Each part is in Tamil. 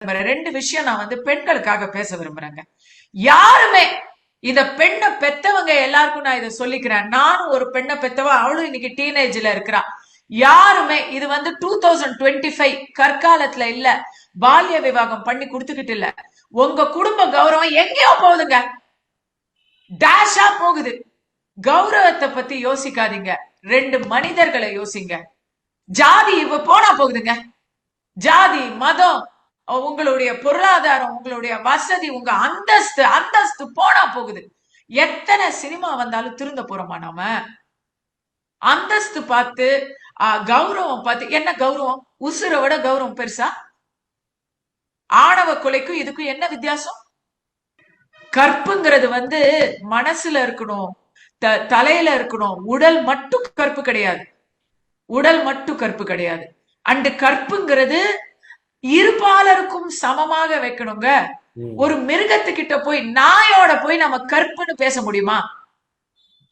ரெண்டு விஷயம் நான் பெண்களுக்காக பேச விரும்புறேங்க. யாருமே இந்த பெண்ணை பெத்தவங்க எல்லாருக்கும் நான் இதை சொல்லிக்கிறேன். நானும் ஒரு பெண்ணை பெத்தவ, அவளும் இன்னைக்கு டீனேஜ்ல இருக்கிறா. யாருமே இது 2025 கற்காலத்துல இல்ல, பால்ய விவாகம் பண்ணி கொடுத்துக்கிட்டு இல்ல. உங்க குடும்ப கௌரவம் எங்கேயோ போகுதுங்க, டேஷா போகுது. கௌரவத்தை பத்தி யோசிக்காதீங்க, ரெண்டு மனிதர்களை யோசிங்க. ஜாதி இப்ப போனா போகுதுங்க. ஜாதி, மதம், உங்களுடைய பொருளாதாரம், உங்களுடைய வசதி, உங்க அந்தஸ்து அந்தஸ்து போனா போகுது. எத்தனை சினிமா வந்தாலும் திருந்த போறோமா நாம? அந்தஸ்து பார்த்து கௌரவம் பார்த்து என்ன கௌரவம்? உசுரை விட கௌரவம் பெருசா? ஆணவ கொலைக்கும் இதுக்கும் என்ன வித்தியாசம்? கற்புங்கிறது மனசுல இருக்கணும், தலையில இருக்கணும். உடல் மட்டும் கற்பு கிடையாது, உடல் மட்டும் கற்பு கிடையாது. அண்டு கற்புங்கிறது இருபாலருக்கும் சமமாக வைக்கணுங்க. ஒரு மிருகத்துக்கிட்ட போய், நாயோட போய் நம்ம கற்புன்னு பேச முடியுமா?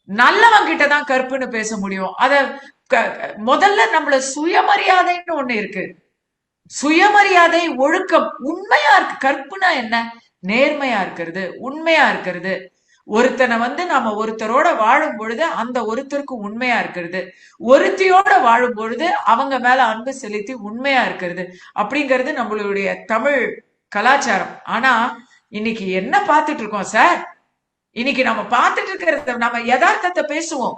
நல்லவங்க கிட்ட தான் கற்புன்னு பேச முடியும். அத முதல்ல நம்மள சுயமரியாதைன்னு ஒண்ணு இருக்கு. சுயமரியாதை, ஒழுக்கம், உண்மையா இருக்கு. கற்புனா என்ன? நேர்மையா இருக்கிறது, உண்மையா இருக்கிறது. ஒருத்தனை நாம ஒருத்தரோட வாழும் பொழுது அந்த ஒருத்தருக்கு உண்மையா இருக்கிறது, ஒருத்தியோட வாழும் பொழுது அவங்க மேல அன்பு செலுத்தி உண்மையா இருக்கிறது, அப்படிங்கிறது நம்மளுடைய தமிழ் கலாச்சாரம். ஆனா இன்னைக்கு என்ன பார்த்துட்டு இருக்கோம் சார்? இன்னைக்கு நம்ம பார்த்துட்டு இருக்கிறத நம்ம யதார்த்தத்தை பேசுவோம்.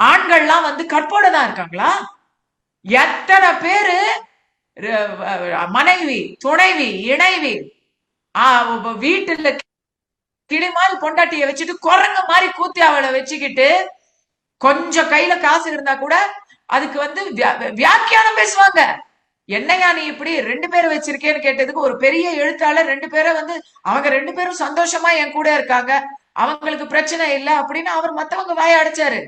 ஆண்கள்லாம் கற்போட தான் இருக்காங்களா? எத்தனை பேரு மனைவி, துணைவி, இணைவி, வீட்டுல கிளிமாரி பொண்டாட்டிய வச்சுட்டு குரங்கு மாதிரி கூத்தி அவளை வச்சுக்கிட்டு, கொஞ்சம் கையில காசு இருந்தா கூட அதுக்கு வியாக்கியானம் பேசுவாங்க. என்னையா நீ இப்படி ரெண்டு பேரை வச்சிருக்கேன்னு கேட்டதுக்கு ஒரு பெரிய எழுத்தாளர் ரெண்டு பேரை அவங்க ரெண்டு பேரும் சந்தோஷமா என் கூட இருக்காங்க, அவங்களுக்கு பிரச்சனை இல்லை அப்படின்னு அவர் மத்தவங்க வாய அடைச்சாரு.